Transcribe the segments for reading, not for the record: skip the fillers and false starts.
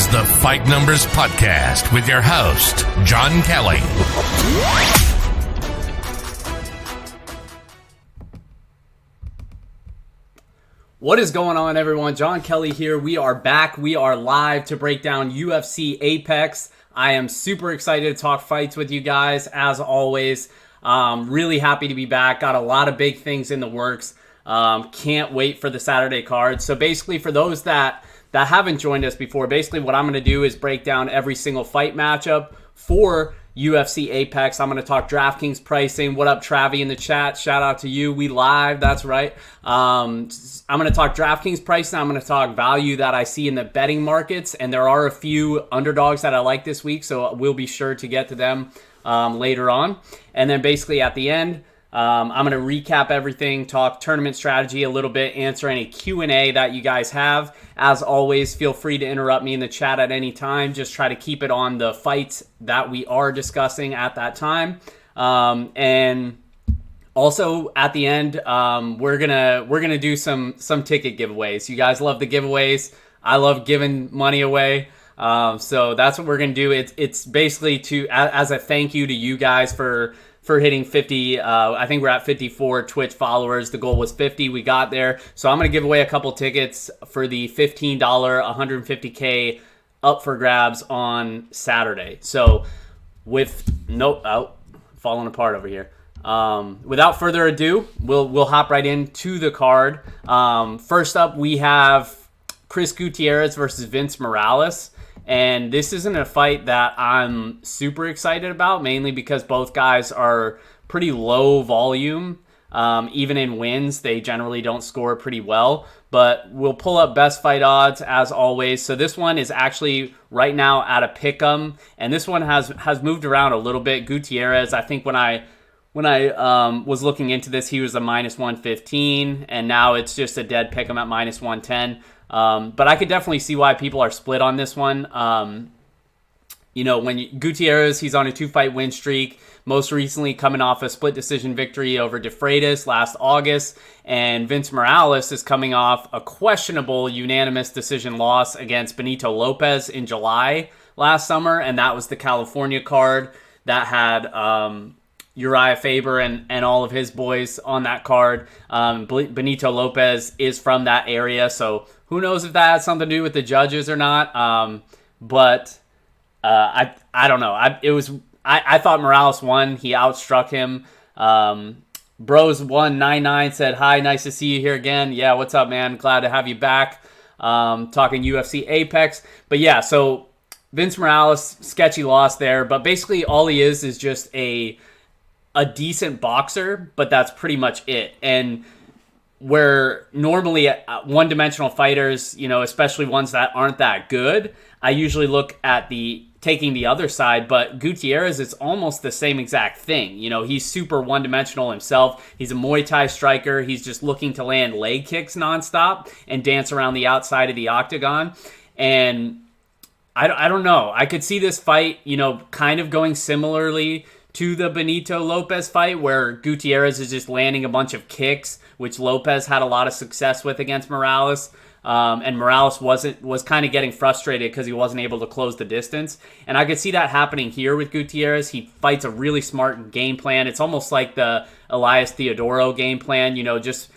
is the Fight Numbers Podcast with your host, John Kelly. What is going on, everyone? John Kelly here. We are back. We are live to break down UFC Apex. I am super excited to talk fights with you guys, as always. Really happy to be back. Got a lot of big things in the works. Can't wait for the Saturday card. So basically, for those that haven't joined us before, basically what I'm going to do is break down every single fight matchup for UFC Apex. I'm going to talk DraftKings pricing. What up, Travi in the chat? Shout out to you. We live. That's right. I'm going to talk DraftKings pricing. I'm going to talk value that I see in the betting markets. And there are a few underdogs that I like this week, so we'll be sure to get to them later on. And then basically at the end, I'm going to recap everything, talk tournament strategy a little bit, answer any Q&A that you guys have. As always, feel free to interrupt me in the chat at any time. Just try to keep it on the fights that we are discussing at that time. And also at the end, we're gonna do some ticket giveaways. You guys love the giveaways. I love giving money away. So that's what we're gonna do. It's basically as a thank you to you guys for hitting 50. I think we're at 54 Twitch followers. The goal was 50. We got there. So I'm going to give away a couple tickets for the $15 150K up for grabs on Saturday. So falling apart over here. Without further ado, we'll hop right into the card. First up, we have Chris Gutierrez versus Vince Morales. And this isn't a fight that I'm super excited about, mainly because both guys are pretty low volume. Even in wins, they generally don't score pretty well. But we'll pull up best fight odds as always. So this one is actually right now at a pick'em, and this one has moved around a little bit. Gutierrez, I think when I was looking into this, he was a minus 115, and now it's just a dead pick'em at minus 110. But I could definitely see why people are split on this one. Gutierrez, he's on a 2-fight win streak, most recently coming off a split decision victory over De Freitas last August, and Vince Morales is coming off a questionable unanimous decision loss against Benito Lopez in July last summer, and that was the California card that had Uriah Faber and all of his boys on that card. Benito Lopez is from that area, so who knows if that has something to do with the judges or not. But I don't know. I thought Morales won. He outstruck him. Bros199 said, hi, nice to see you here again. Yeah, what's up, man? Glad to have you back. Talking UFC Apex. But yeah, so Vince Morales, sketchy loss there. But basically all he is just a decent boxer, but that's pretty much it. And where normally one-dimensional fighters, especially ones that aren't that good, I usually look at taking the other side, but Gutierrez is almost the same exact thing. He's super one-dimensional himself. He's a Muay Thai striker. He's just looking to land leg kicks nonstop and dance around the outside of the octagon. And I don't know. I could see this fight, kind of going similarly to the Benito Lopez fight, where Gutierrez is just landing a bunch of kicks, which Lopez had a lot of success with against Morales. And Morales was kind of getting frustrated because he wasn't able to close the distance. And I could see that happening here with Gutierrez. He fights a really smart game plan. It's almost like the Elias Theodoro game plan, just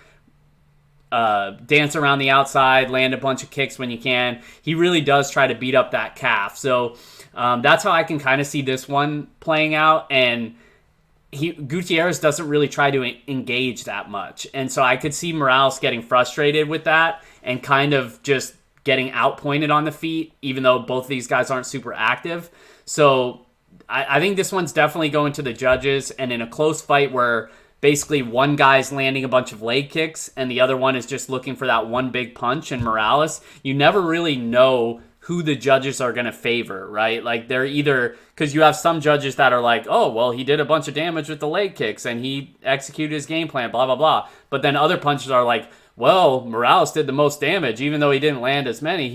dance around the outside, land a bunch of kicks when you can. He really does try to beat up that calf. So that's how I can kind of see this one playing out. And Gutierrez doesn't really try to engage that much. And so I could see Morales getting frustrated with that and kind of just getting outpointed on the feet, even though both of these guys aren't super active. So I think this one's definitely going to the judges. And in a close fight where basically one guy's landing a bunch of leg kicks and the other one is just looking for that one big punch in Morales, you never really know who the judges are going to favor, right? Like they're either, because you have some judges that are like, oh, well, he did a bunch of damage with the leg kicks and he executed his game plan, blah, blah, blah. But then other punches are like, well, Morales did the most damage, even though he didn't land as many.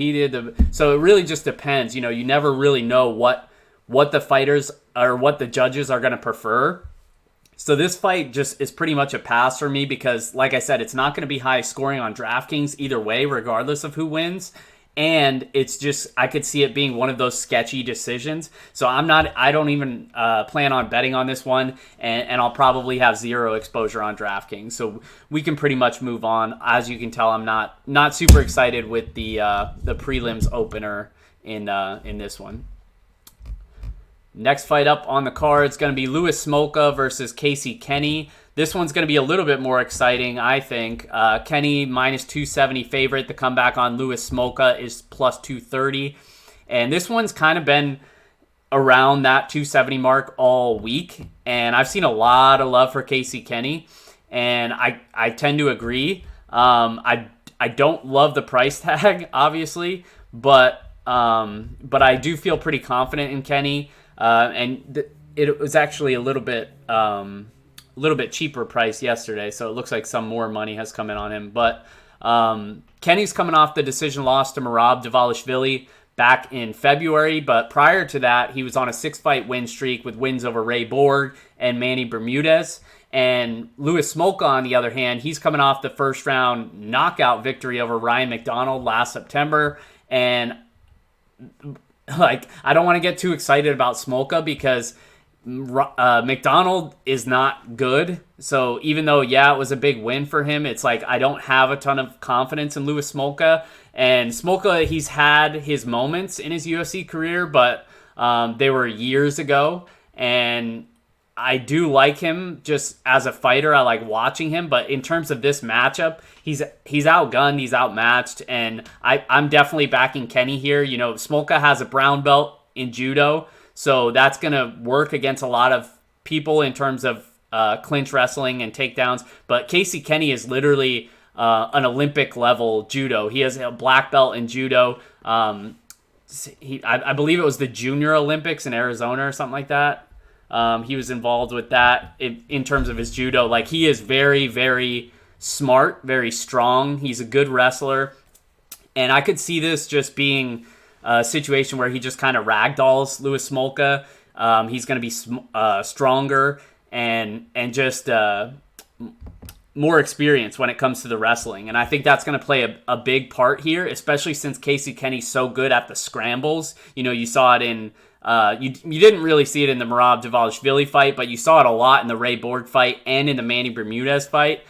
So it really just depends. You never really know what the fighters or what the judges are going to prefer. So this fight just is pretty much a pass for me because, like I said, it's not going to be high scoring on DraftKings either way, regardless of who wins. And it's just, I could see it being one of those sketchy decisions. So I don't even plan on betting on this one, and I'll probably have zero exposure on DraftKings. So we can pretty much move on. As you can tell, I'm not super excited with the prelims opener in this one. Next fight up on the card is going to be Louis Smolka versus Casey Kenney. This one's going to be a little bit more exciting, I think. Kenney minus 270 favorite. The comeback on Louis Smolka is plus 230. And this one's kind of been around that 270 mark all week. And I've seen a lot of love for Casey Kenney. And I tend to agree. I don't love the price tag, obviously. But I do feel pretty confident in Kenney. It was actually a little bit cheaper price yesterday, so it looks like some more money has come in on him. But Kenny's coming off the decision loss to Merab Dvalishvili back in February, but prior to that, he was on a 6-fight win streak with wins over Ray Borg and Manny Bermudez. And Louis Smolka, on the other hand, he's coming off the first round knockout victory over Ryan McDonald last September. And I don't want to get too excited about Smolka because McDonald is not good. So even though, it was a big win for him, it's like I don't have a ton of confidence in Louis Smolka. And Smolka, he's had his moments in his UFC career, but they were years ago. And I do like him just as a fighter. I like watching him. But in terms of this matchup, he's outgunned, he's outmatched. And I'm definitely backing Kenney here. You know, Smolka has a brown belt in judo, so that's going to work against a lot of people in terms of clinch wrestling and takedowns. But Casey Kenney is literally an Olympic level judo. He has a black belt in judo. I believe it was the Junior Olympics in Arizona or something like that. He was involved with that in terms of his judo. Like, he is very, very smart, very strong. He's a good wrestler. And I could see this just being a situation where he just kind of ragdolls Louis Smolka. He's going to be stronger and just more experience when it comes to the wrestling. And I think that's going to play a big part here, especially since Casey Kenney's so good at the scrambles. You know, you saw it in... You didn't really see it in the Merab Dvalishvili fight, but you saw it a lot in the Ray Borg fight and in the Manny Bermudez fight.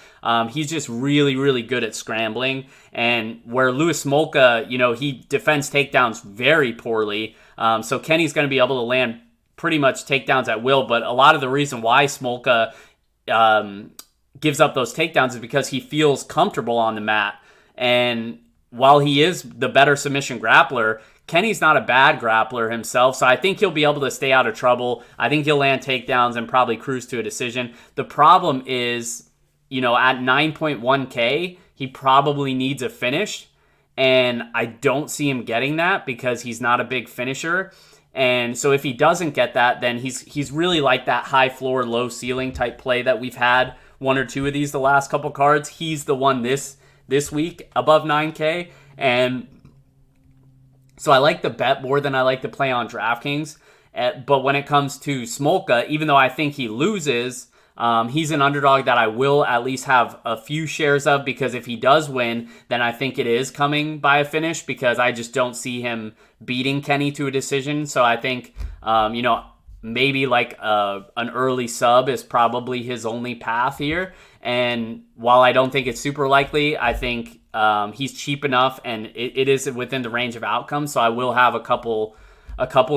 He's just really, really good at scrambling. And where Louis Smolka, you know, he defends takedowns very poorly. So Kenny's going to be able to land pretty much takedowns at will. But a lot of the reason why Smolka gives up those takedowns is because he feels comfortable on the mat. And while he is the better submission grappler, Kenny's not a bad grappler himself, so I think he'll be able to stay out of trouble. I think he'll land takedowns and probably cruise to a decision. The problem is, you know, at 9.1K, he probably needs a finish, and I don't see him getting that because he's not a big finisher. And so if he doesn't get that, then he's really like that high floor, low ceiling type play that we've had one or two of these the last couple cards. He's the one this week above 9K, and so I like the bet more than I like to play on DraftKings. But when it comes to Smolka, even though I think he loses, he's an underdog that I will at least have a few shares of, because if he does win, then I think it is coming by a finish, because I just don't see him beating Kenney to a decision. So I think, you know, maybe like an early sub is probably his only path here. And while I don't think it's super likely, I think he's cheap enough, and it is within the range of outcomes. So I will have a couple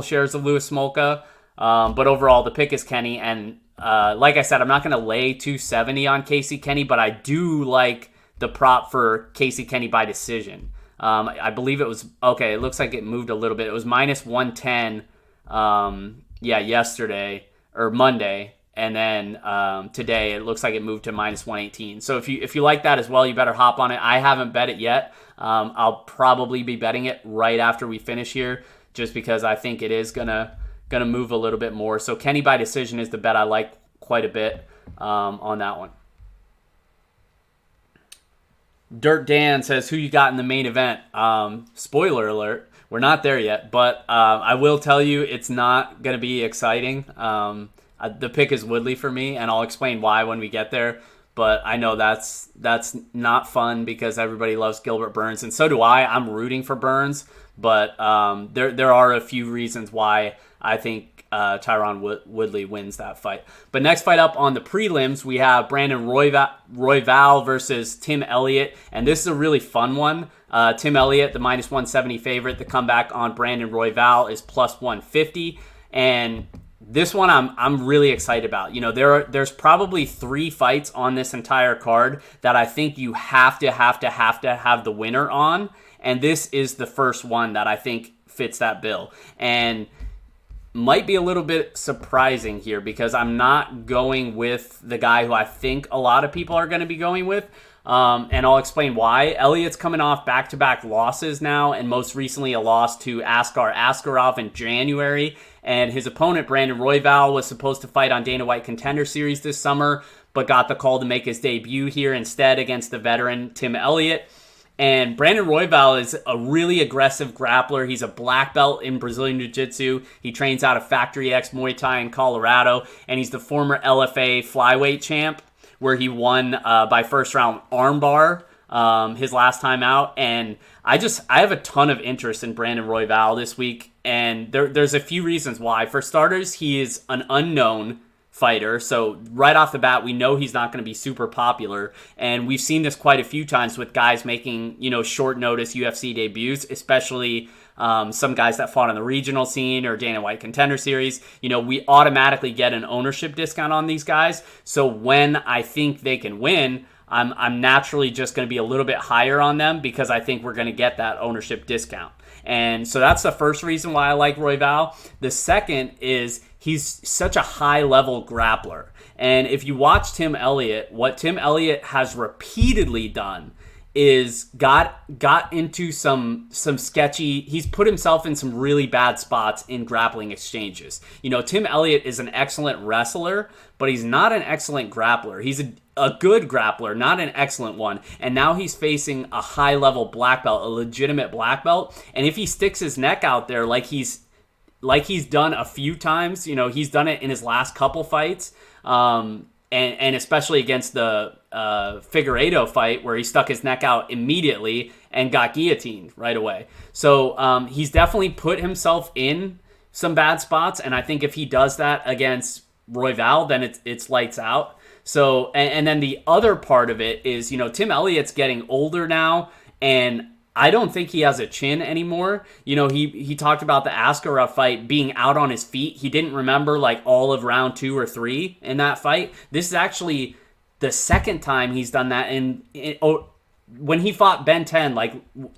shares of Louis Smolka. But overall, the pick is Kenney. And like I said, I'm not going to lay 270 on Casey Kenney, but I do like the prop for Casey Kenney by decision. I believe it was, okay, it looks like it moved a little bit. It was minus 110, yesterday or Monday. And then today it looks like it moved to minus 118. So if you like that as well, you better hop on it. I haven't bet it yet. I'll probably be betting it right after we finish here, just because I think it is gonna move a little bit more. So Kenney by decision is the bet I like quite a bit on that one. Dirt Dan says, who you got in the main event? Spoiler alert, we're not there yet, but I will tell you it's not going to be exciting. The pick is Woodley for me, and I'll explain why when we get there. but I know that's not fun because everybody loves Gilbert Burns, and so do I. I'm rooting for Burns, but there are a few reasons why I think Tyron Woodley wins that fight. But next fight up on the prelims, we have Brandon Royval versus Tim Elliott, and this is a really fun one. Tim Elliott, the minus 170 favorite. The comeback on Brandon Royval is plus 150, and this one I'm really excited about. You know, there's probably 3 fights on this entire card that I think you have to have the winner on, and this is the first one that I think fits that bill. And might be a little bit surprising here because I'm not going with the guy who I think a lot of people are going to be going with. And I'll explain why. Elliott's coming off back-to-back losses now, and most recently a loss to Askar Askarov in January. And his opponent, Brandon Royval, was supposed to fight on Dana White Contender Series this summer, but got the call to make his debut here instead against the veteran Tim Elliott. And Brandon Royval is a really aggressive grappler. He's a black belt in Brazilian Jiu-Jitsu. He trains out of Factory X Muay Thai in Colorado, and he's the former LFA flyweight champ, where he won by first round armbar his last time out. And I have a ton of interest in Brandon Royval this week, and there's a few reasons why. For starters, he is an unknown fighter, so right off the bat we know he's not going to be super popular, and we've seen this quite a few times with guys making, you know, short notice UFC debuts, especially some guys that fought on the regional scene or Dana White Contender Series. You know, we automatically get an ownership discount on these guys, so when I think they can win, I'm naturally just going to be a little bit higher on them because I think we're going to get that ownership discount. And so that's the first reason why I like Royval. The second is he's such a high-level grappler. And if you watch Tim Elliott, what Tim Elliott has repeatedly done is got into some sketchy, he's put himself in some really bad spots in grappling exchanges. You know, Tim Elliott is an excellent wrestler, but he's not an excellent grappler. He's a good grappler, not an excellent one. And now he's facing a high-level black belt, a legitimate black belt. And if he sticks his neck out there like he's done a few times, you know, he's done it in his last couple fights, and especially against the Figueiredo fight where he stuck his neck out immediately and got guillotined right away. So he's definitely put himself in some bad spots, and I think if he does that against Royval, then it's lights out. So, and then the other part of it is, you know, Tim Elliott's getting older now, and I don't think he has a chin anymore. You know, he talked about the Askarov fight being out on his feet. He didn't remember like all of round 2 or 3 in that fight. This is actually the second time he's done that. When he fought Ben 10, like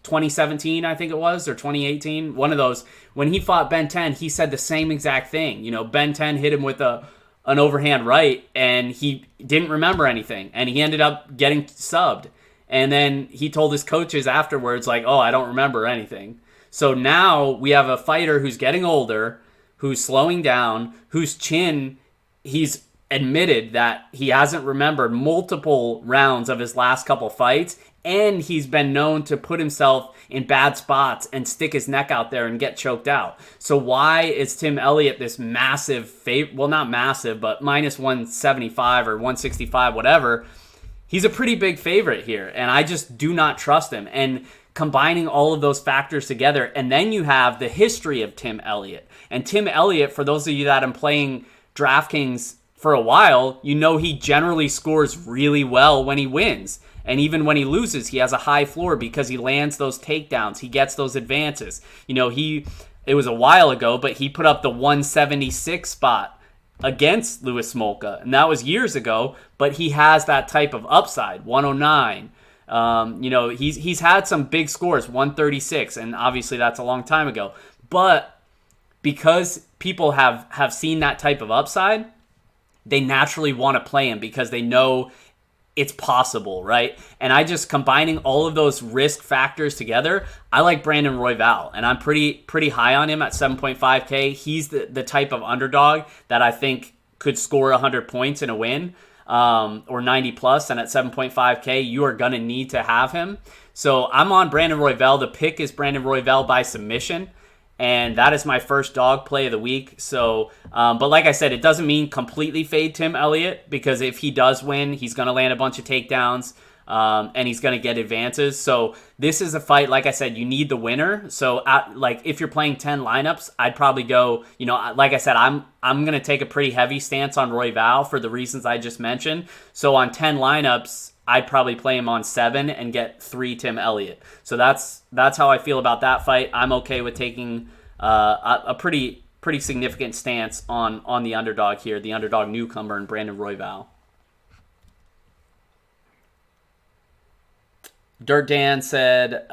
2017, I think it was, or 2018, one of those. When he fought Ben 10, he said the same exact thing. You know, Ben 10 hit him with an overhand right, and he didn't remember anything, and he ended up getting subbed. And then he told his coaches afterwards, like, oh, I don't remember anything. So now we have a fighter who's getting older, who's slowing down, whose chin, he's admitted that he hasn't remembered multiple rounds of his last couple fights, and he's been known to put himself in bad spots and stick his neck out there and get choked out. So why is Tim Elliott this massive favorite? Well, not massive, but minus 175 or 165, whatever. He's a pretty big favorite here, and I just do not trust him. And combining all of those factors together, and then you have the history of Tim Elliott. And Tim Elliott, for those of you that have been playing DraftKings for a while, you know he generally scores really well when he wins. And even when he loses, he has a high floor because he lands those takedowns. He gets those advances. You know, it was a while ago, but he put up the 176 spot against Louis Smolka, and that was years ago, but he has that type of upside, 109. You know, he's had some big scores, 136, and obviously that's a long time ago. But because people have seen that type of upside, they naturally want to play him because they know it's possible, right? And I just, combining all of those risk factors together, I like Brandon Royval, and I'm pretty high on him at 7.5K. He's the type of underdog that I think could score 100 points in a win, or 90 plus, and at 7.5K, you are going to need to have him. So I'm on Brandon Royval. The pick is Brandon Royval by submission. and that is my first dog play of the week. So, but like I said, it doesn't mean completely fade Tim Elliott, because if he does win, he's going to land a bunch of takedowns, and he's going to get advances. So this is a fight, like I said, you need the winner. So like if you're playing 10 lineups, I'd probably go, like I said, I'm going to take a pretty heavy stance on Royval for the reasons I just mentioned. So on 10 lineups, I'd probably play him on 7 and get 3 Tim Elliott. So that's how I feel about that fight. I'm okay with taking a pretty significant stance on the underdog here, the underdog newcomer in Brandon Royval. Dirt Dan said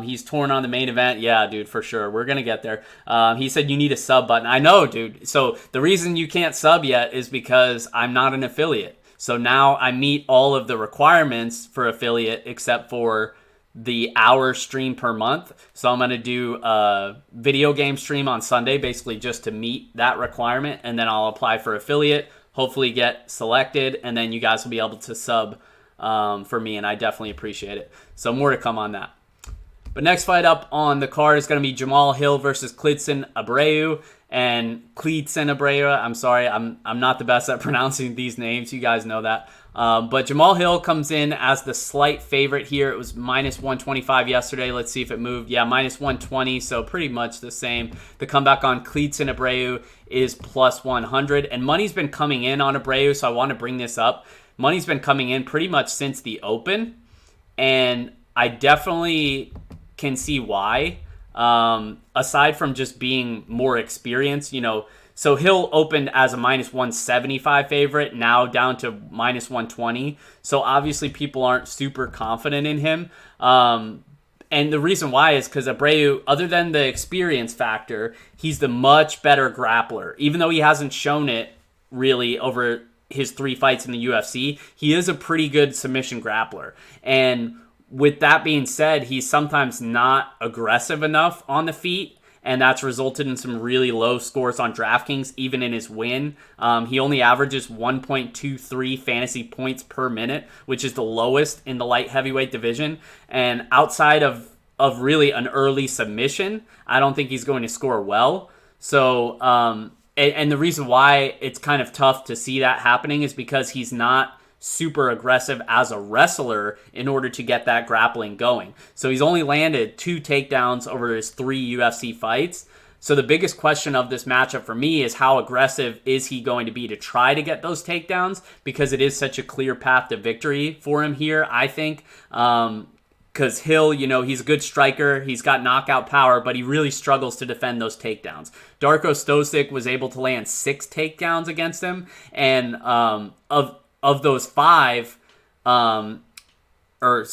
he's torn on the main event. Yeah, dude, for sure. We're going to get there. He said you need a sub button. I know, dude. So the reason you can't sub yet is because I'm not an affiliate. So now I meet all of the requirements for affiliate except for the hour stream per month. So I'm going to do a video game stream on Sunday, basically just to meet that requirement. And then I'll apply for affiliate, hopefully get selected, and then you guys will be able to sub for me, and I definitely appreciate it. So more to come on that. But next fight up on the card is going to be Jamal Hill versus Klidson Abreu. And Klidson Abreu, I'm sorry, I'm not the best at pronouncing these names. You guys know that. But Jamal Hill comes in as the slight favorite here. It was minus 125 yesterday. Let's see if it moved. Yeah, minus 120, so pretty much the same. The comeback on Klidson Abreu is plus 100. And money's been coming in on Abreu, so I want to bring this up. Money's been coming in pretty much since the Open, and I definitely can see why. Aside from just being more experienced, so Hill opened as a minus 175 favorite, now down to minus 120. So obviously people aren't super confident in him. And the reason why is because Abreu, other than the experience factor, he's the much better grappler. Even though he hasn't shown it really over his 3 fights in the UFC, he is a pretty good submission grappler. And with that being said, he's sometimes not aggressive enough on the feet, and that's resulted in some really low scores on DraftKings, even in his win. He only averages 1.23 fantasy points per minute, which is the lowest in the light heavyweight division. And outside of really an early submission, I don't think he's going to score well. So, and the reason why it's kind of tough to see that happening is because he's not super aggressive as a wrestler in order to get that grappling going. So he's only landed 2 takedowns over his 3 UFC fights. So the biggest question of this matchup for me is how aggressive is he going to be to try to get those takedowns, because it is such a clear path to victory for him here, I think. Because Hill, he's a good striker. He's got knockout power, but he really struggles to defend those takedowns. Darko Stosic was able to land 6 takedowns against him, and of those 5, of those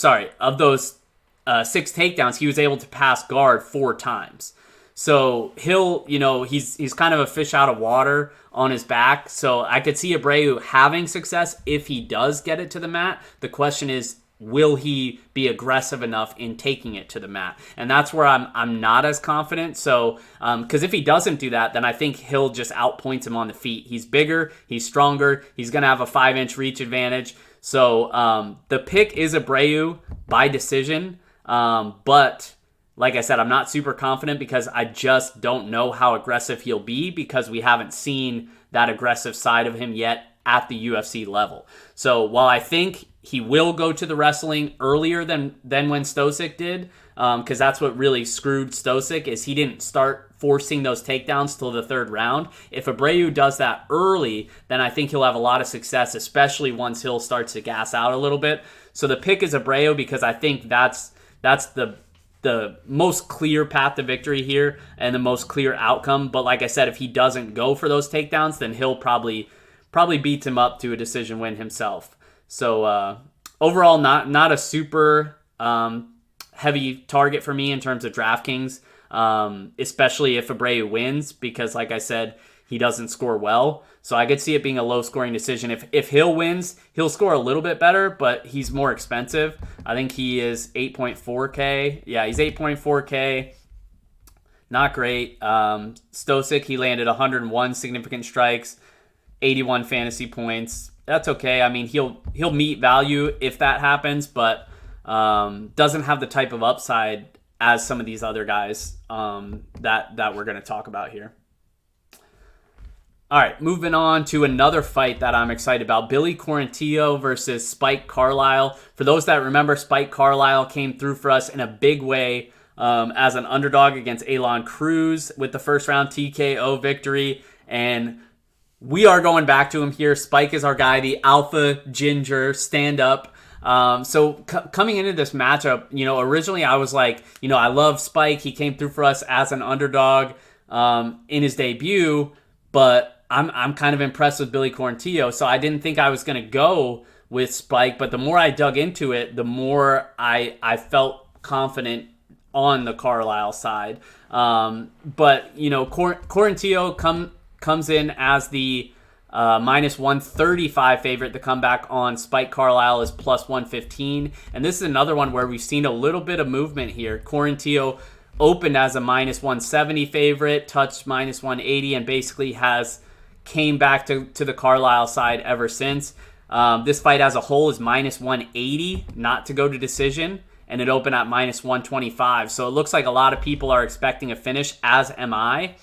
6 takedowns, he was able to pass guard 4 times. So Hill, he's kind of a fish out of water on his back. So I could see Abreu having success if he does get it to the mat. The question is, will he be aggressive enough in taking it to the mat? And that's where I'm not as confident. So, because if he doesn't do that, then I think Hill just outpoints him on the feet. He's bigger, he's stronger, he's going to have a 5-inch reach advantage. So, the pick is Abreu by decision. But like I said, I'm not super confident because I just don't know how aggressive he'll be, because we haven't seen that aggressive side of him yet at the UFC level. So while I think he will go to the wrestling earlier than when Stosic did, because that's what really screwed Stosic, is he didn't start forcing those takedowns till the 3rd round. If Abreu does that early, then I think he'll have a lot of success, especially once Hill starts to gas out a little bit. So the pick is Abreu because I think that's the most clear path to victory here and the most clear outcome. But like I said, if he doesn't go for those takedowns, then Hill probably beats him up to a decision win himself. So overall, not a super heavy target for me in terms of DraftKings, especially if Abreu wins, because like I said, he doesn't score well. So I could see it being a low-scoring decision. If Hill wins, he'll score a little bit better, but he's more expensive. I think he is 8.4K. Yeah, he's 8.4K. Not great. Stosic, he landed 101 significant strikes, 81 fantasy points. That's okay. I mean, he'll meet value if that happens, but doesn't have the type of upside as some of these other guys that we're going to talk about here. All right, moving on to another fight that I'm excited about. Billy Cornito versus Spike Carlisle. For those that remember, Spike Carlisle came through for us in a big way as an underdog against Elon Cruz with the first round TKO victory. And we are going back to him here. Spike is our guy, the alpha ginger stand-up. Coming into this matchup, originally I was like, I love Spike. He came through for us as an underdog in his debut, but I'm kind of impressed with Billy Cornito, so I didn't think I was going to go with Spike, but the more I dug into it, the more I felt confident on the Carlisle side. But Cornito comes in as the minus 135 favorite. The comeback on Spike Carlisle is plus 115, and this is another one where we've seen a little bit of movement here. Cornito opened as a minus 170 favorite, touched minus 180, and basically came back to the Carlisle side ever since. This fight as a whole is minus 180, not to go to decision, and it opened at minus 125. So it looks like a lot of people are expecting a finish, as am I.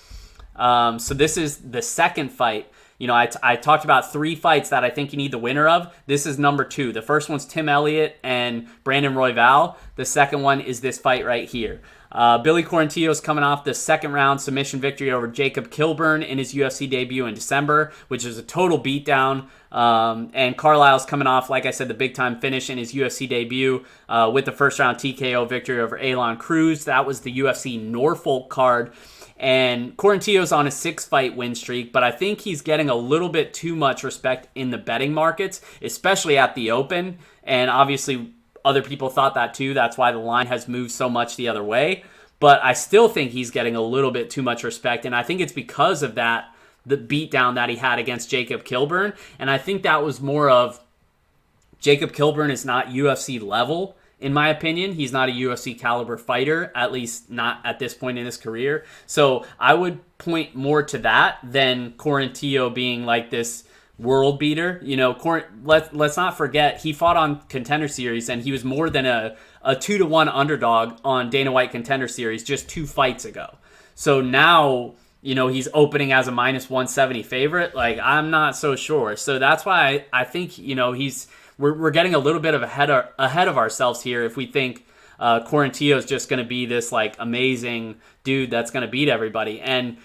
So this is the second fight. I talked about 3 fights that I think you need the winner of. This is number 2. The first one's Tim Elliott and Brandon Royval. The second one is this fight right here. Billy Cornito's coming off the second round submission victory over Jacob Kilburn in his UFC debut in December, which is a total beatdown. And Carlisle's coming off, like I said, the big time finish in his UFC debut with the first round TKO victory over Elon Cruz. That was the UFC Norfolk card. And Cornito's on a 6-fight win streak, but I think he's getting a little bit too much respect in the betting markets, especially at the open. And obviously, other people thought that too. That's why the line has moved so much the other way. But I still think he's getting a little bit too much respect, and I think it's because of that, the beatdown that he had against Jacob Kilburn. And I think that was more of Jacob Kilburn is not UFC level. In my opinion, he's not a UFC caliber fighter, at least not at this point in his career. So I would point more to that than Cornito being like this world beater. Let's not forget, he fought on Contender Series, and he was more than a 2-1 underdog on Dana White Contender Series just 2 fights ago. So now, he's opening as a minus 170 favorite. Like, I'm not so sure. So that's why I think, we're getting a little bit of ahead of ourselves here if we think Cornito is just going to be this like amazing dude that's going to beat everybody. And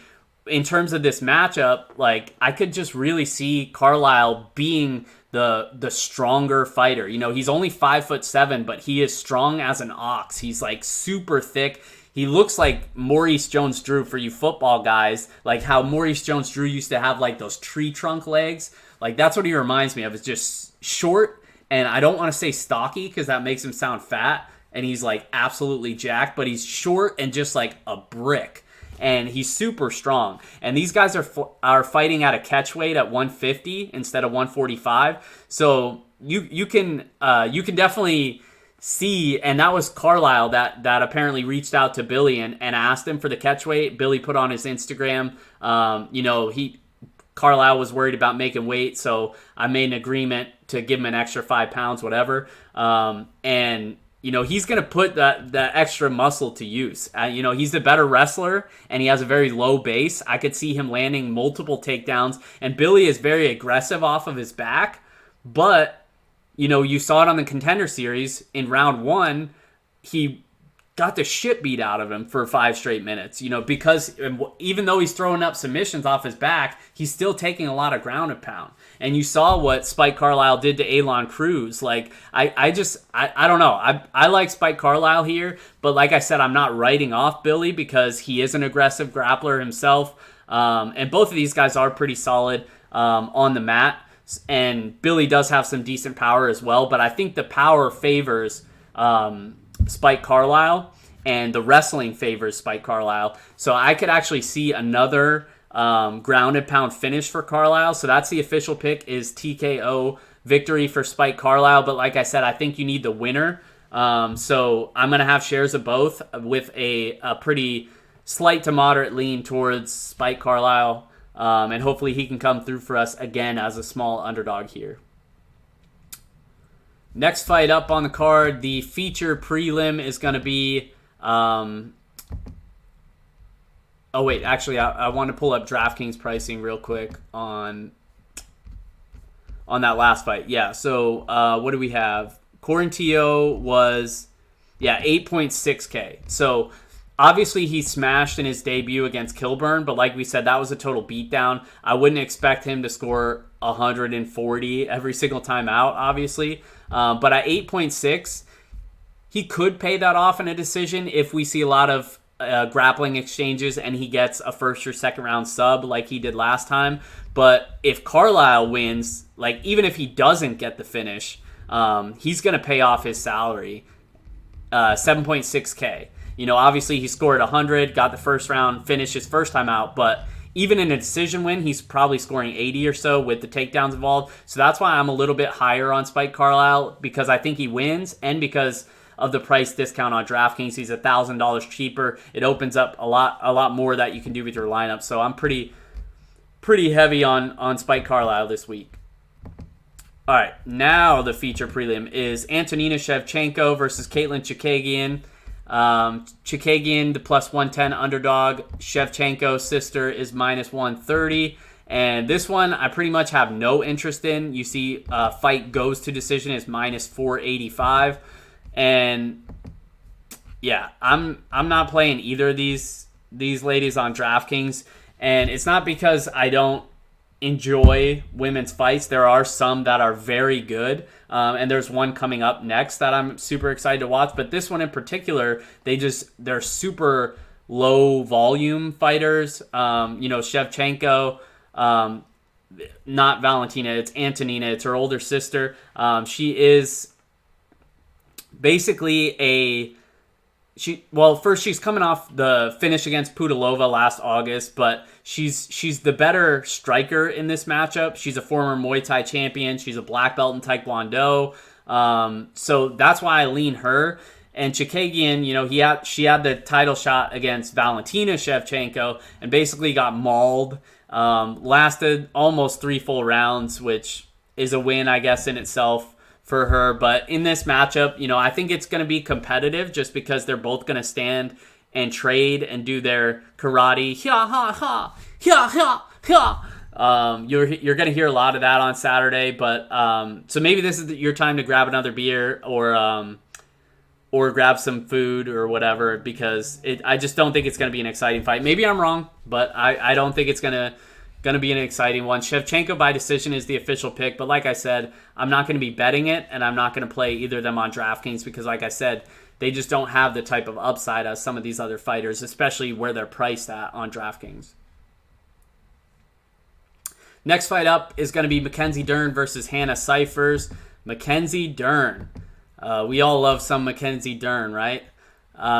in terms of this matchup, like, I could just really see Carlisle being the stronger fighter. He's only 5'7", but he is strong as an ox. He's like super thick. He looks like Maurice Jones-Drew for you football guys, like how Maurice Jones-Drew used to have like those tree trunk legs. Like, that's what he reminds me of. It's just short. And I don't want to say stocky because that makes him sound fat. And he's like absolutely jacked, but he's short and just like a brick. And he's super strong. And these guys are fighting at a catch weight at 150 instead of 145. So you can definitely see, and that was Carlisle that apparently reached out to Billy and asked him for the catch weight. Billy put on his Instagram, Carlisle was worried about making weight, so I made an agreement to give him an extra 5 pounds, whatever. And he's going to put that extra muscle to use. He's the better wrestler, and he has a very low base. I could see him landing multiple takedowns, and Billy is very aggressive off of his back. But, you saw it on the Contender Series in round 1. He got the shit beat out of him for 5 straight minutes, because even though he's throwing up submissions off his back, he's still taking a lot of ground and pound. And you saw what Spike Carlisle did to Elon Cruz. Like, I don't know. I like Spike Carlisle here, but like I said, I'm not writing off Billy because he is an aggressive grappler himself. And both of these guys are pretty solid on the mat. And Billy does have some decent power as well, but I think the power favors Spike Carlisle, and the wrestling favors Spike Carlisle. So I could actually see another ground and pound finish for Carlisle. So that's the official pick, is TKO victory for Spike Carlisle. But like I said, I think you need the winner. So I'm going to have shares of both with a pretty slight to moderate lean towards Spike Carlisle. And hopefully he can come through for us again as a small underdog here. Next fight up on the card, the feature prelim is going to be Oh, wait, actually, I want to pull up DraftKings pricing real quick on that last fight. Yeah, so what do we have? Cornito was, 8.6K. So obviously he smashed in his debut against Kilburn, but like we said, that was a total beatdown. I wouldn't expect him to score 140 every single time out, obviously. But at 8.6, he could pay that off in a decision if we see a lot of grappling exchanges and he gets a first or second round sub like he did last time. But if Carlisle wins, like even if he doesn't get the finish, he's going to pay off his salary, 7.6K. Obviously he scored 100, got the first round finish his first time out, but even in a decision win, he's probably scoring 80 or so with the takedowns involved. So that's why I'm a little bit higher on Spike Carlisle, because I think he wins and because of the price discount on DraftKings. He's $1,000 cheaper. It opens up a lot more that you can do with your lineup. So I'm pretty heavy on Spike Carlisle this week. All right, now the feature prelim is Antonina Shevchenko versus Caitlin Chikagian. Chikagian, the plus 110 underdog. Shevchenko's sister is minus 130. And this one I pretty much have no interest in. You see fight goes to decision is minus 485. And yeah, I'm not playing either of these ladies on DraftKings. And it's not because I don't enjoy women's fights. There are some that are very good. And there's one coming up next that I'm super excited to watch. But this one in particular, they're super low volume fighters. Shevchenko, not Valentina, it's Antonina. It's her older sister. She is basically first she's coming off the finish against Pudilova last August, but she's the better striker in this matchup. She's a former Muay Thai champion. She's a black belt in Taekwondo. So that's why I lean her. And Chikagian, she had the title shot against Valentina Shevchenko and basically got mauled. Lasted almost 3 full rounds, which is a win, I guess, in itself for her. But in this matchup, I think it's going to be competitive just because they're both going to stand and trade and do their karate. You're going to hear a lot of that on Saturday. But so maybe this is your time to grab another beer or grab some food or whatever, because I just don't think it's going to be an exciting fight. Maybe I'm wrong, but I don't think it's going to be an exciting one. Shevchenko by decision is the official pick, but like I said, I'm not going to be betting it, and I'm not going to play either of them on DraftKings because, like I said, they just don't have the type of upside as some of these other fighters, especially where they're priced at on DraftKings. Next fight up is going to be Mackenzie Dern versus Hannah Cyphers. Mackenzie Dern. We all love some Mackenzie Dern, right?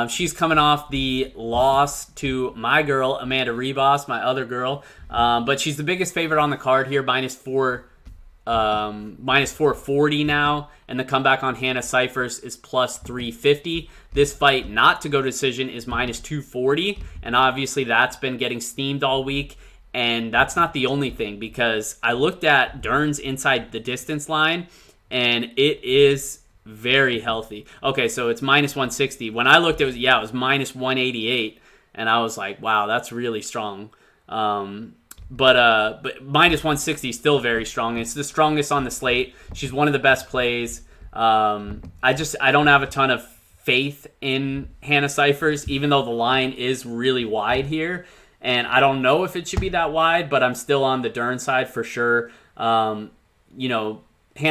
She's coming off the loss to my girl, Amanda Ribas, my other girl. But she's the biggest favorite on the card here, minus 440 now. And the comeback on Hannah Cyphers is plus 350. This fight not to go decision is minus 240. And obviously that's been getting steamed all week. And that's not the only thing, because I looked at Dern's inside the distance line, and it is very healthy. Okay, so it's minus 160. When I looked, it was minus 188, and I was like, wow, that's really strong. But minus 160 is still very strong. It's the strongest on the slate. She's one of the best plays. I don't have a ton of faith in Hannah Cyphers, even though the line is really wide here, and I don't know if it should be that wide, but I'm still on the Dern side for sure. Hannah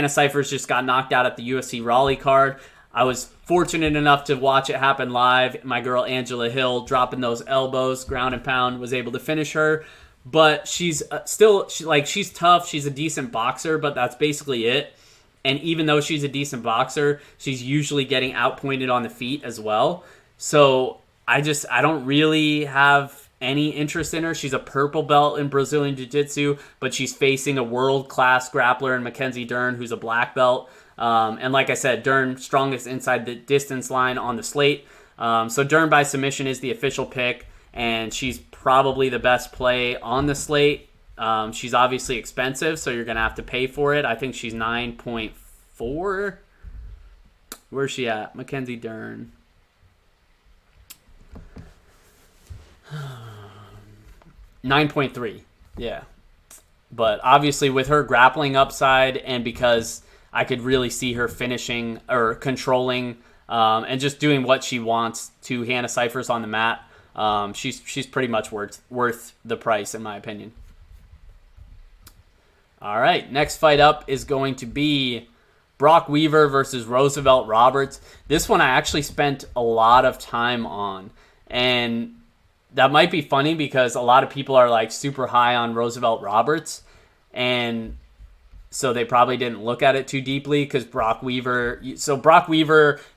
Cyphers just got knocked out at the UFC Raleigh card. I was fortunate enough to watch it happen live. My girl Angela Hill dropping those elbows, ground and pound, was able to finish her. But she's she's tough. She's a decent boxer, but that's basically it. And even though she's a decent boxer, she's usually getting outpointed on the feet as well. So I don't really have any interest in her. She's a purple belt in Brazilian Jiu-Jitsu, but she's facing a world-class grappler in Mackenzie Dern, who's a black belt. And like I said, Dern strongest inside the distance line on the slate. So Dern by submission is the official pick, and she's probably the best play on the slate. She's obviously expensive, so you're going to have to pay for it. I think she's 9.4. Where's she at? Mackenzie Dern. 9.3. Yeah. But obviously with her grappling upside, and because I could really see her finishing or controlling and just doing what she wants to Hannah Cyphers on the mat, she's pretty much worth the price, in my opinion. All right, next fight up is going to be Brock Weaver versus Roosevelt Roberts. This one I actually spent a lot of time on, and that might be funny because a lot of people are like super high on Roosevelt Roberts, and so they probably didn't look at it too deeply because Brock Weaver,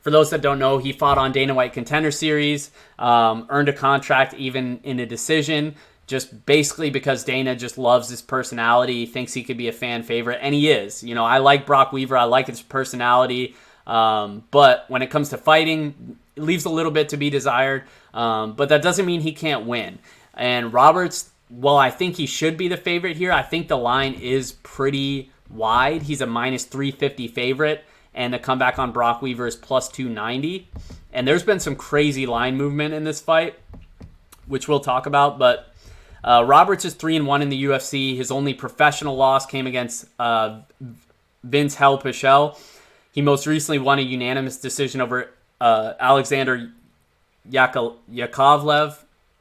for those that don't know, he fought on Dana White Contender Series, earned a contract even in a decision, just basically because Dana just loves his personality, thinks he could be a fan favorite, and he is. You know, I like Brock Weaver, I like his personality, but when it comes to fighting, it leaves a little bit to be desired, but that doesn't mean he can't win. And Roberts, well, I think he should be the favorite here. I think the line is pretty wide. He's a minus 350 favorite, and the comeback on Brock Weaver is plus 290. And there's been some crazy line movement in this fight, which we'll talk about, but Roberts is 3-1 in the UFC. His only professional loss came against Vince Hell Pichel. He most recently won a unanimous decision over Alexander Yakovlev.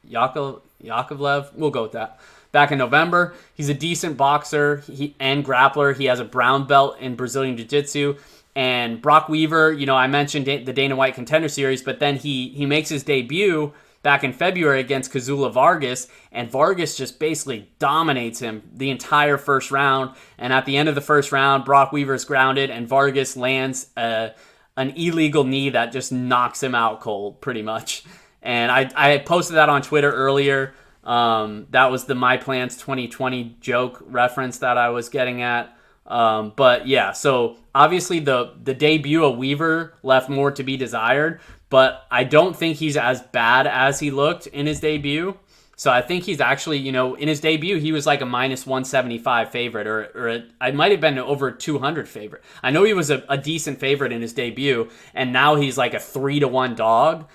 We'll go with that. Back in November, he's a decent boxer and grappler. He has a brown belt in Brazilian Jiu-Jitsu. And Brock Weaver, you know, I mentioned the Dana White Contender Series, but then he makes his debut back in February against Kazula Vargas, and Vargas just basically dominates him the entire first round. And at the end of the first round, Brock Weaver's grounded, and Vargas lands an illegal knee that just knocks him out cold, pretty much. And I posted that on Twitter earlier. That was the My Plans 2020 joke reference that I was getting at. But yeah, so obviously the debut of Weaver left more to be desired, but I don't think he's as bad as he looked in his debut. So I think he's actually, you know, in his debut, he was like a minus 175 favorite, or I might have been over 200 favorite. I know he was a decent favorite in his debut, and now he's like a 3-1 dog.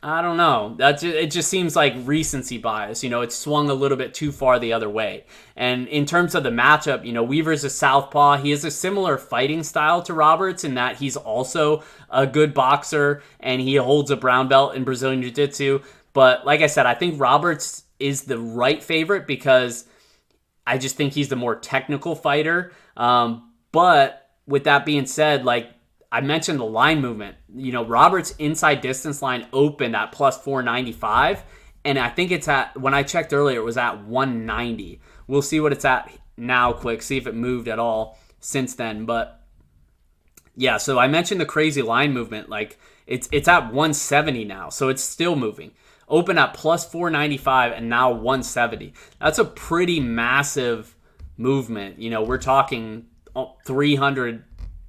I don't know. It just seems like recency bias. You know, it's swung a little bit too far the other way. And in terms of the matchup, you know, Weaver's a southpaw. He has a similar fighting style to Roberts in that he's also a good boxer and he holds a brown belt in Brazilian Jiu-Jitsu. But like I said, I think Roberts is the right favorite because I just think he's the more technical fighter. But with that being said, like I mentioned the line movement, you know, Roberts' inside distance line opened at plus 495. And I think it's at, when I checked earlier, it was at 190. We'll see what it's at now quick, see if it moved at all since then. But yeah, so I mentioned the crazy line movement. Like it's at 170 now, so it's still moving. Open at plus 495 and now 170. That's a pretty massive movement. You know, we're talking 300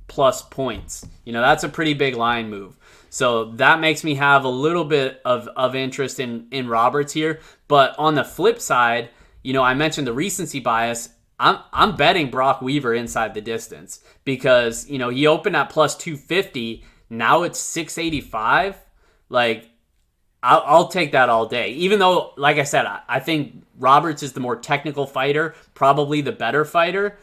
plus points. You know, that's a pretty big line move. So that makes me have a little bit of interest in Roberts here. But on the flip side, you know, I mentioned the recency bias. I'm betting Brock Weaver inside the distance because, you know, he opened at plus 250. Now it's 685. Like, I'll take that all day. Even though, like I said, I think Roberts is the more technical fighter, probably the better fighter.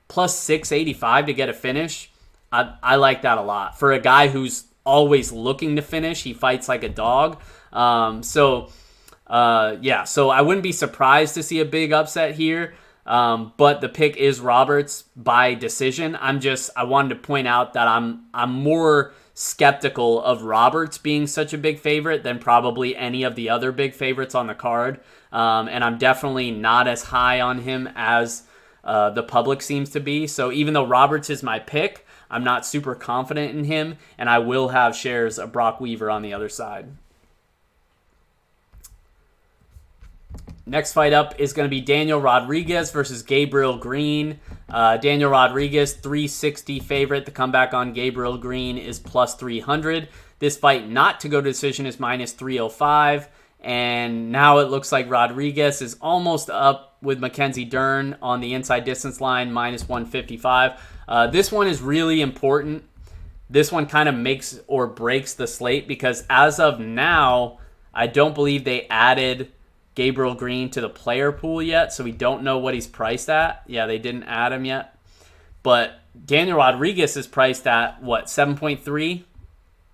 Plus 685 to get a finish. I like that a lot. For a guy who's always looking to finish, he fights like a dog. So I wouldn't be surprised to see a big upset here. But the pick is Roberts by decision. I wanted to point out that I'm more skeptical of Roberts being such a big favorite than probably any of the other big favorites on the card. And I'm definitely not as high on him as the public seems to be. So even though Roberts is my pick, I'm not super confident in him, and I will have shares of Brock Weaver on the other side. Next fight up is going to be Daniel Rodriguez versus Gabriel Green. Daniel Rodriguez, 360 favorite. The comeback on Gabriel Green is plus 300. This fight not to go to decision is minus 305. And now it looks like Rodriguez is almost up with Mackenzie Dern on the inside distance line, minus 155. This one is really important. This one kind of makes or breaks the slate because as of now, I don't believe they added Gabriel Green to the player pool yet, so we don't know what he's priced at. Yeah, they didn't add him yet. But Daniel Rodriguez is priced at, what, 7.3?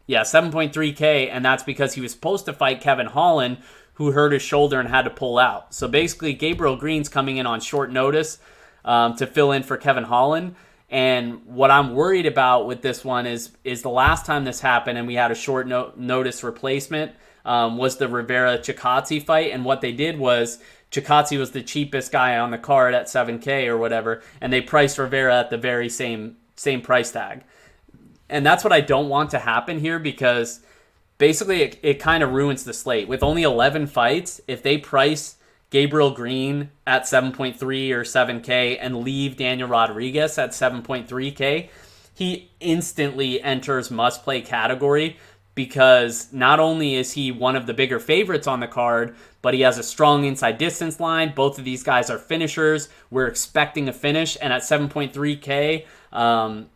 Yeah, 7.3K, and that's because he was supposed to fight Kevin Holland, who hurt his shoulder and had to pull out. So basically, Gabriel Green's coming in on short notice to fill in for Kevin Holland. And what I'm worried about with this one is the last time this happened and we had a short notice replacement was the Rivera-Chikadze fight. And what they did was Chikadze was the cheapest guy on the card at 7K or whatever, and they priced Rivera at the very same price tag. And that's what I don't want to happen here, because basically it kind of ruins the slate. With only 11 fights, if they price Gabriel Green at 7.3 or 7K and leave Daniel Rodriguez at 7.3K, he instantly enters must-play category, because not only is he one of the bigger favorites on the card, but he has a strong inside distance line. Both of these guys are finishers. We're expecting a finish, and at 7.3K,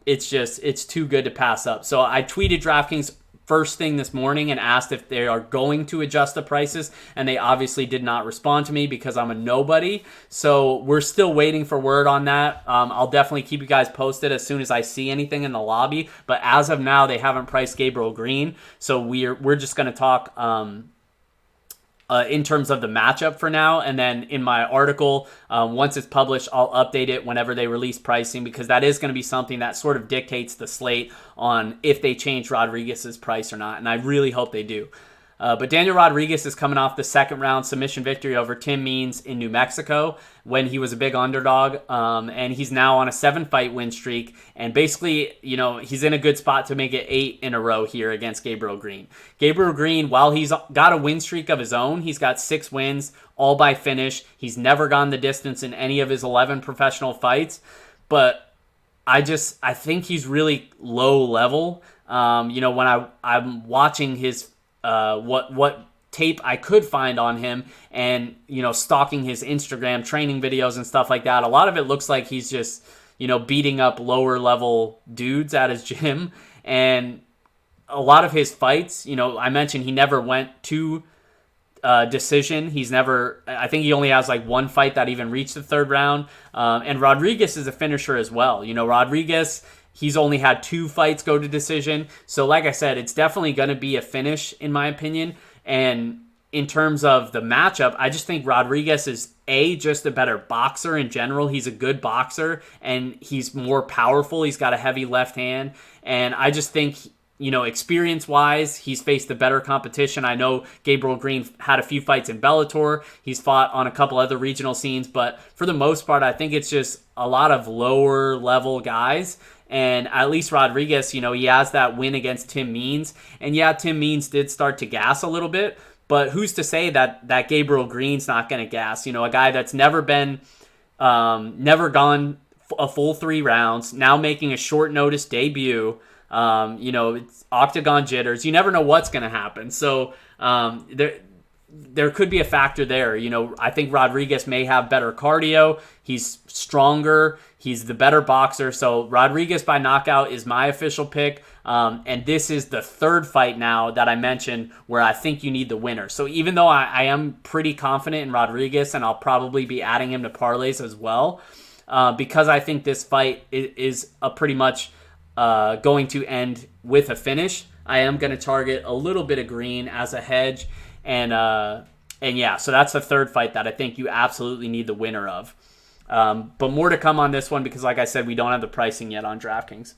it's too good to pass up. So I tweeted DraftKings first thing this morning and asked if they are going to adjust the prices, and they obviously did not respond to me because I'm a nobody. So we're still waiting for word on that. I'll definitely keep you guys posted as soon as I see anything in the lobby, but as of now, they haven't priced Gabriel Green. So we're just going to talk in terms of the matchup for now, and then in my article, once it's published, I'll update it whenever they release pricing, because that is going to be something that sort of dictates the slate on if they change Rodriguez's price or not, and I really hope they do. But Daniel Rodriguez is coming off the second round submission victory over Tim Means in New Mexico when he was a big underdog. And he's now on a 7-fight win streak. And basically, he's in a good spot to make it 8 in a row here against Gabriel Green. Gabriel Green, while he's got a win streak of his own, he's got 6 wins, all by finish. He's never gone the distance in any of his 11 professional fights. But I think he's really low level. When I'm watching his what tape I could find on him and, stalking his Instagram training videos and stuff like that, a lot of it looks like he's just, beating up lower level dudes at his gym. And a lot of his fights, I mentioned he never went to decision. I think he only has like one fight that even reached the third round. And Rodriguez is a finisher as well. Rodriguez, he's only had 2 fights go to decision. So like I said, it's definitely going to be a finish in my opinion. And in terms of the matchup, I just think Rodriguez is just a better boxer in general. He's a good boxer and he's more powerful. He's got a heavy left hand. And I just think, experience-wise, he's faced the better competition. I know Gabriel Green had a few fights in Bellator. He's fought on a couple other regional scenes. But for the most part, I think it's just a lot of lower-level guys. And at least Rodriguez, he has that win against Tim Means. And yeah, Tim Means did start to gas a little bit. But who's to say that Gabriel Green's not going to gas? A guy that's never gone a full 3 rounds, now making a short notice debut. It's octagon jitters. You never know what's going to happen. So there could be a factor there. I think Rodriguez may have better cardio. He's stronger. He's the better boxer. So Rodriguez by knockout is my official pick. And this is the 3rd fight now that I mentioned where I think you need the winner. So even though I am pretty confident in Rodriguez, and I'll probably be adding him to parlays as well, because I think this fight is a pretty much going to end with a finish, I am going to target a little bit of Green as a hedge. And yeah, so that's the 3rd fight that I think you absolutely need the winner of. But more to come on this one because, like I said, we don't have the pricing yet on DraftKings.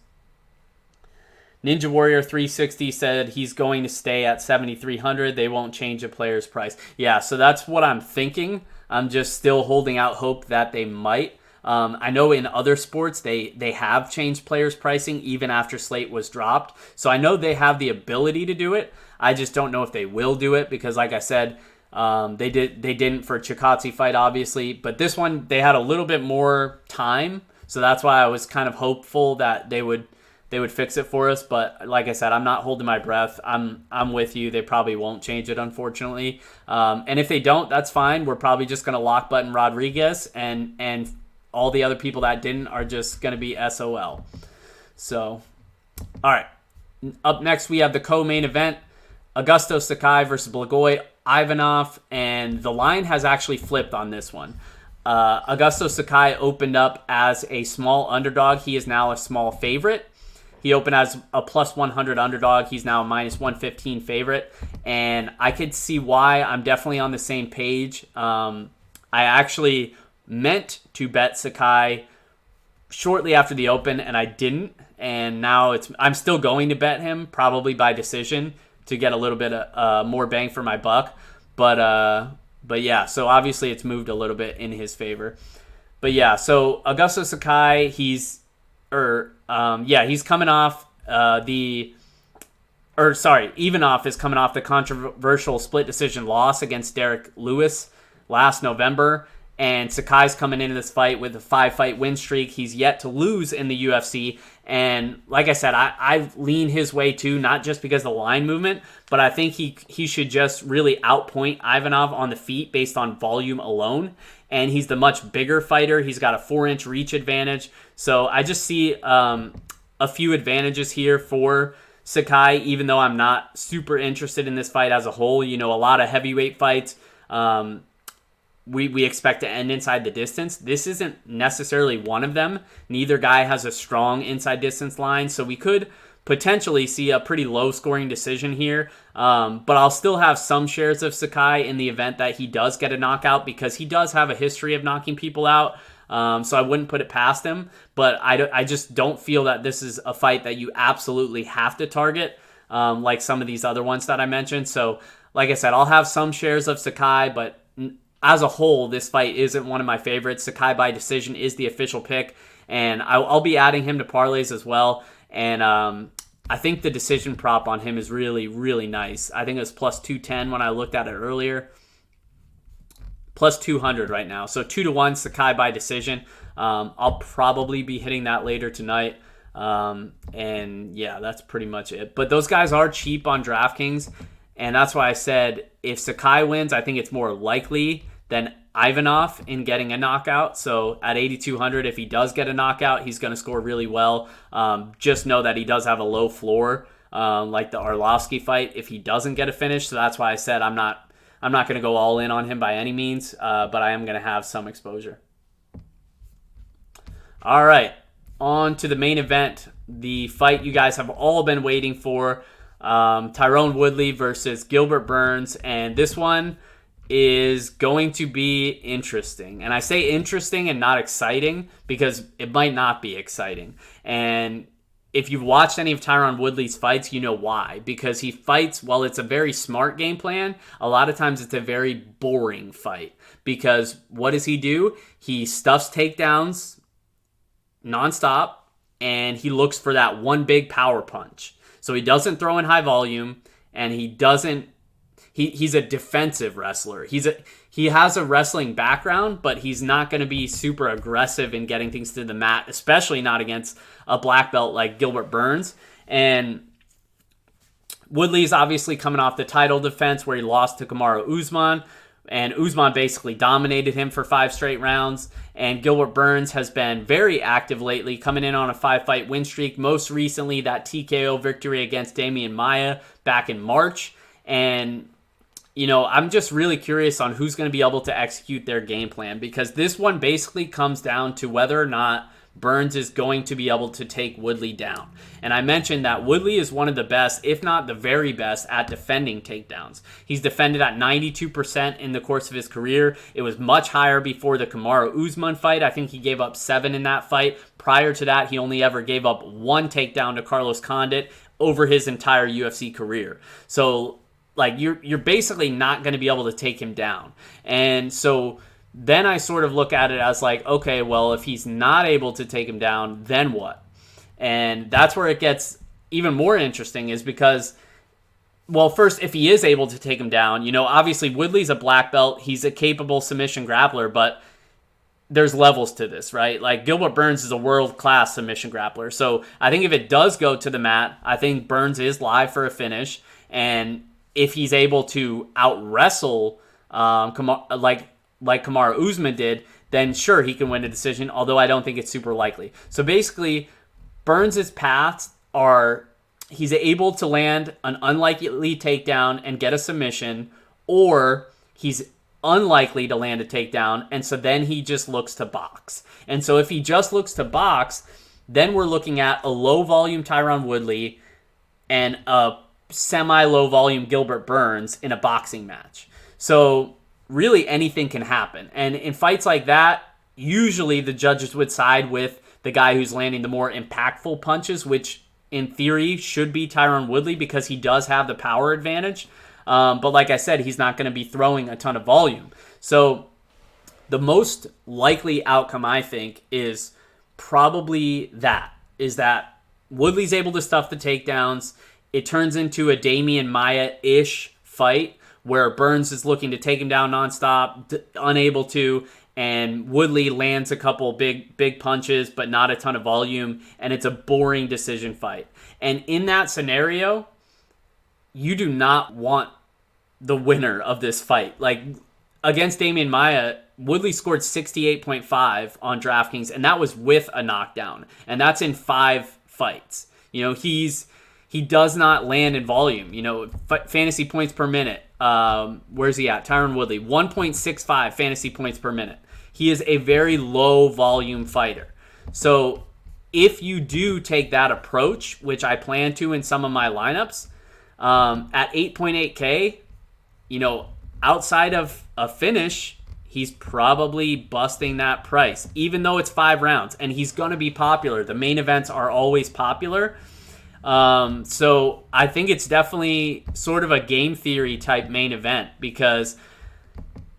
Ninja Warrior 360 said he's going to stay at 7,300. They won't change a player's price. Yeah, so that's what I'm thinking. I'm just still holding out hope that they might. I know in other sports they have changed players' pricing even after slate was dropped. So I know they have the ability to do it. I just don't know if they will do it because, like I said, they didn't for Chikadze fight, obviously. But this one, they had a little bit more time. So that's why I was kind of hopeful that they would fix it for us. But like I said, I'm not holding my breath. I'm with you. They probably won't change it, unfortunately. And if they don't, that's fine. We're probably just going to lock button Rodriguez and all the other people that didn't are just going to be SOL. So, all right. Up next, we have the co-main event. Augusto Sakai versus Blagoy. Ivanoff, and the line has actually flipped on this one. Augusto Sakai opened up as a small underdog. He is now a small favorite. He opened as a plus 100 underdog. He's now a minus 115 favorite. And I could see why. I'm definitely on the same page. I actually meant to bet Sakai shortly after the open, and I didn't. And now I'm still going to bet him, probably by decision, to get a little bit more bang for my buck. But yeah, so obviously it's moved a little bit in his favor. But yeah, so Augusto Sakai, he's coming off Ivanoff is coming off the controversial split decision loss against Derek Lewis last November. And Sakai's coming into this fight with a 5-fight win streak. He's yet to lose in the UFC. And like I said, I lean his way too, not just because of the line movement, but I think he should just really outpoint Ivanoff on the feet based on volume alone. And he's the much bigger fighter. He's got a 4-inch reach advantage. So I just see a few advantages here for Sakai, even though I'm not super interested in this fight as a whole. A lot of heavyweight fights, we expect to end inside the distance. This isn't necessarily one of them. Neither guy has a strong inside distance line, so we could potentially see a pretty low scoring decision here. But I'll still have some shares of Sakai in the event that he does get a knockout, because he does have a history of knocking people out. So I wouldn't put it past him, but I just don't feel that this is a fight that you absolutely have to target, like some of these other ones that I mentioned. So like I said, I'll have some shares of Sakai, but as a whole, this fight isn't one of my favorites. Sakai by decision is the official pick, and I'll be adding him to parlays as well. And I think the decision prop on him is really, really nice. I think it was plus 210 when I looked at it earlier. Plus 200 right now. So 2-1 Sakai by decision. I'll probably be hitting that later tonight. And yeah, that's pretty much it. But those guys are cheap on DraftKings, and that's why I said if Sakai wins, I think it's more likely than Ivanoff in getting a knockout. So at 8,200, if he does get a knockout, he's going to score really well. Just know that he does have a low floor, like the Arlovsky fight, if he doesn't get a finish. So that's why I said I'm not going to go all in on him by any means, but I am going to have some exposure. All right, on to the main event, the fight you guys have all been waiting for. Tyrone Woodley versus Gilbert Burns, and this one is going to be interesting. And I say interesting and not exciting because it might not be exciting. And if you've watched any of Tyrone Woodley's fights, you know why. Because he fights, while it's a very smart game plan, a lot of times it's a very boring fight. Because what does he do? He stuffs takedowns nonstop, and he looks for that one big power punch. So he doesn't throw in high volume, and he's a defensive wrestler. He has a wrestling background, but he's not going to be super aggressive in getting things to the mat, especially not against a black belt like Gilbert Burns. And Woodley's obviously coming off the title defense where he lost to Kamaru Usman, and Usman basically dominated him for 5 straight rounds. And Gilbert Burns has been very active lately, coming in on a 5-fight win streak. Most recently, that TKO victory against Damian Maia back in March. And, I'm just really curious on who's going to be able to execute their game plan, because this one basically comes down to whether or not Burns is going to be able to take Woodley down. And I mentioned that Woodley is one of the best, if not the very best, at defending takedowns. He's defended at 92% in the course of his career. It was much higher before the Kamaru Usman fight. I think he gave up 7 in that fight. Prior to that, he only ever gave up 1 takedown to Carlos Condit over his entire UFC career. So, you're basically not going to be able to take him down. And so then I sort of look at it as okay, well, if he's not able to take him down, then what? And that's where it gets even more interesting, is because, well, first, if he is able to take him down, obviously Woodley's a black belt. He's a capable submission grappler, but there's levels to this, right? Gilbert Burns is a world-class submission grappler. So I think if it does go to the mat, I think Burns is live for a finish. And if he's able to out-wrestle like Kamaru Usman did, then sure, he can win a decision, although I don't think it's super likely. So basically, Burns' paths are he's able to land an unlikely takedown and get a submission, or he's unlikely to land a takedown, and so then he just looks to box. And so if he just looks to box, then we're looking at a low-volume Tyron Woodley and a semi-low volume Gilbert Burns in a boxing match. So really anything can happen. And in fights like that, usually the judges would side with the guy who's landing the more impactful punches, which in theory should be Tyron Woodley because he does have the power advantage. But like I said, he's not going to be throwing a ton of volume. So the most likely outcome, I think, is probably that Woodley's able to stuff the takedowns. It turns into a Damian Maia-ish fight where Burns is looking to take him down nonstop, unable to, and Woodley lands a couple big punches, but not a ton of volume, and it's a boring decision fight. And in that scenario, you do not want the winner of this fight. Like, against Damian Maia, Woodley scored 68.5 on DraftKings, and that was with a knockdown, and that's in 5 fights. He does not land in volume. Fantasy points per minute. Where's he at? Tyron Woodley, 1.65 fantasy points per minute. He is a very low volume fighter. So if you do take that approach, which I plan to in some of my lineups, at 8.8K, outside of a finish, he's probably busting that price, even though it's 5 rounds, and he's going to be popular. The main events are always popular. So I think it's definitely sort of a game theory type main event because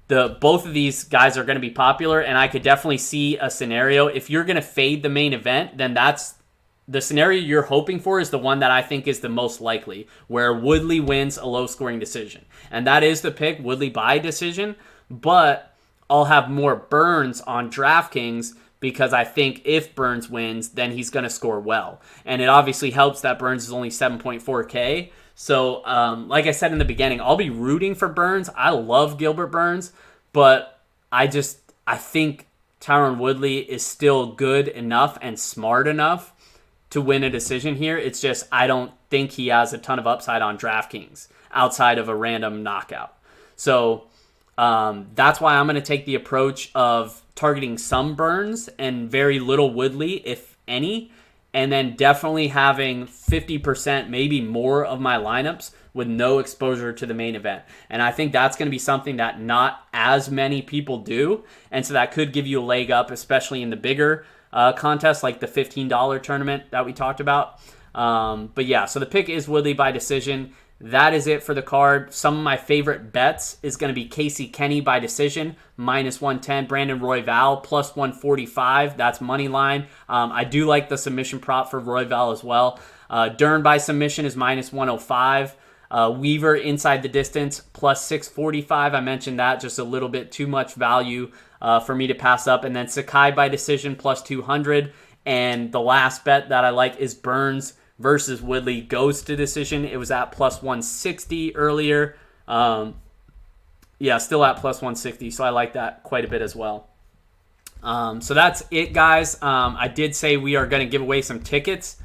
both of these guys are going to be popular, and I could definitely see a scenario. If you're going to fade the main event, then that's the scenario you're hoping for is the one that I think is the most likely, where Woodley wins a low-scoring decision. And that is the pick, Woodley by decision, but I'll have more Burns on DraftKings because I think if Burns wins, then he's going to score well. And it obviously helps that Burns is only 7.4K. So, like I said in the beginning, I'll be rooting for Burns. I love Gilbert Burns, but I think Tyron Woodley is still good enough and smart enough to win a decision here. It's just I don't think he has a ton of upside on DraftKings outside of a random knockout. So that's why I'm going to take the approach of targeting some Burns and very little Woodley, if any, and then definitely having 50%, maybe more of my lineups with no exposure to the main event. And I think that's going to be something that not as many people do, and so that could give you a leg up, especially in the bigger contests like the $15 tournament that we talked about. But yeah, so the pick is Woodley by decision. That is it for the card. Some of my favorite bets is going to be Kenney by decision, -110. Brandon Royval, +145. That's money line. I do like the submission prop for Royval as well. Dern by submission is -105. Weaver inside the distance, +645. I mentioned that, just a little bit too much value for me to pass up. And then Sakai by decision, +200. And the last bet that I like is Burns versus Woodley goes to decision. It was at +160 earlier. Still at +160, so I like that quite a bit as well. So that's it, guys. I did say we are going to give away some tickets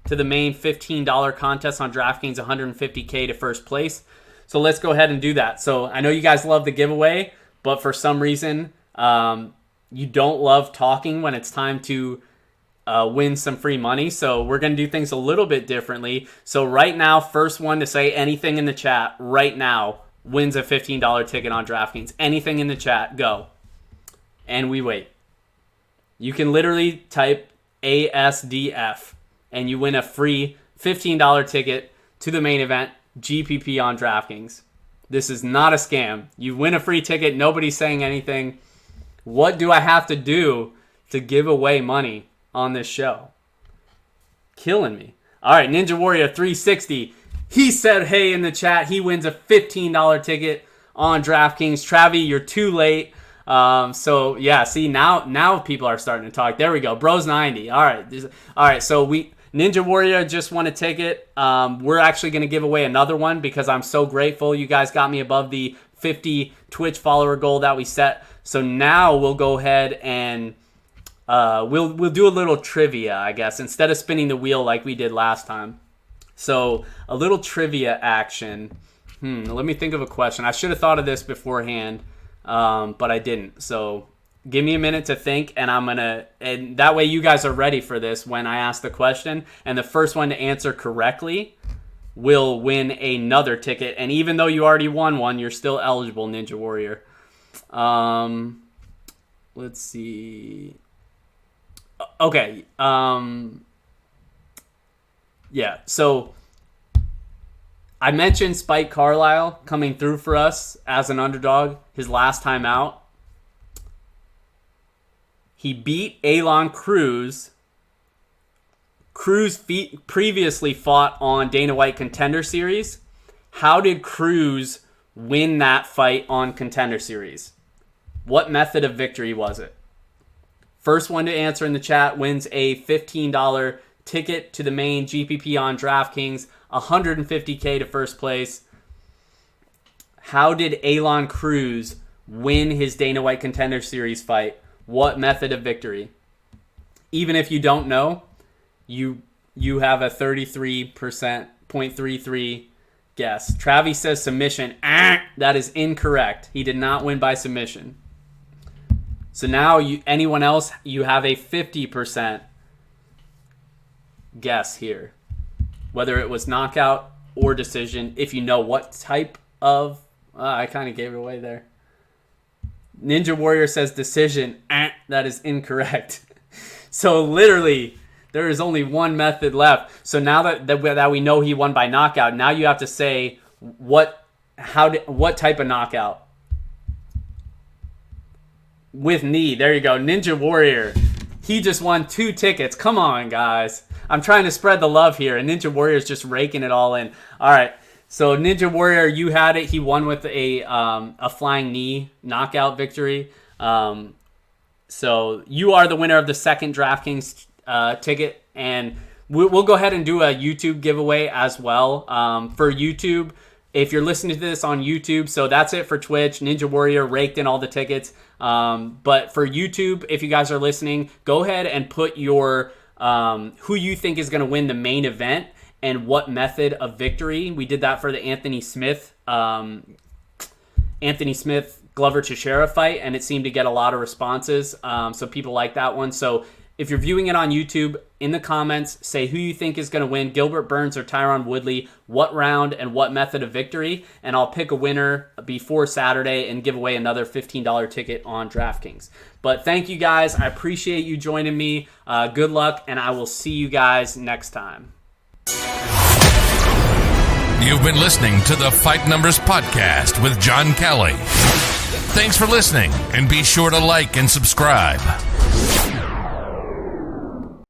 to the main $15 contest on DraftKings, 150K to first place. So let's go ahead and do that. So I know you guys love the giveaway, but for some reason, you don't love talking when it's time to win some free money. So we're going to do things a little bit differently. So right now, first one to say anything in the chat right now wins a $15 ticket on DraftKings. Anything in the chat, go. And we wait. You can literally type ASDF and you win a free $15 ticket to the main event, GPP on DraftKings. This is not a scam. You win a free ticket. Nobody's saying anything. What do I have to do to give away money on this show? Killing me. All right, Ninja Warrior 360. He said hey in the chat. He wins a $15 ticket on DraftKings. Travi, you're too late. So yeah, see now people are starting to talk. There we go. Bros 90. All right. So Ninja Warrior just won a ticket. We're actually going to give away another one because I'm so grateful you guys got me above the 50 Twitch follower goal that we set. So now we'll go ahead and we'll do a little trivia, I guess, instead of spinning the wheel like we did last time. So a little trivia action. Let me think of a question. I should have thought of this beforehand, but I didn't. So give me a minute to think, and and that way you guys are ready for this when I ask the question. And the first one to answer correctly will win another ticket. And even though you already won one, you're still eligible, Ninja Warrior. Let's see. Okay. Yeah. So I mentioned Spike Carlisle coming through for us as an underdog his last time out. He beat Elon Cruz. Cruz previously fought on Dana White Contender Series. How did Cruz win that fight on Contender Series? What method of victory was it? First one to answer in the chat wins a $15 ticket to the main GPP on DraftKings, $150K to first place. How did Elon Cruz win his Dana White Contender Series fight? What method of victory? Even if you don't know, you have a 33.33 guess. Travis says submission. That is incorrect. He did not win by submission. So now anyone else, you have a 50% guess here. Whether it was knockout or decision, if you know what type of... I kind of gave it away there. Ninja Warrior says decision. That is incorrect. So literally, there is only one method left. So now that we know he won by knockout, now you have to say what type of knockout. With knee. There you go. Ninja Warrior. He just won 2 tickets. Come on, guys. I'm trying to spread the love here, and Ninja Warrior's just raking it all in. All right. So Ninja Warrior, you had it. He won with a flying knee knockout victory. So you are the winner of the second DraftKings ticket, and we'll go ahead and do a YouTube giveaway as well. For YouTube, if you're listening to this on YouTube, so that's it for Twitch. Ninja Warrior raked in all the tickets. But for YouTube, if you guys are listening, go ahead and put your who you think is going to win the main event and what method of victory. We did that for the Anthony Smith Glover Teixeira fight, and it seemed to get a lot of responses. So people like that one. So if you're viewing it on YouTube, in the comments, say who you think is going to win, Gilbert Burns or Tyron Woodley, what round and what method of victory, and I'll pick a winner before Saturday and give away another $15 ticket on DraftKings. But thank you guys. I appreciate you joining me. Good luck, and I will see you guys next time. You've been listening to the Fight Numbers Podcast with John Kelly. Thanks for listening, and be sure to like and subscribe.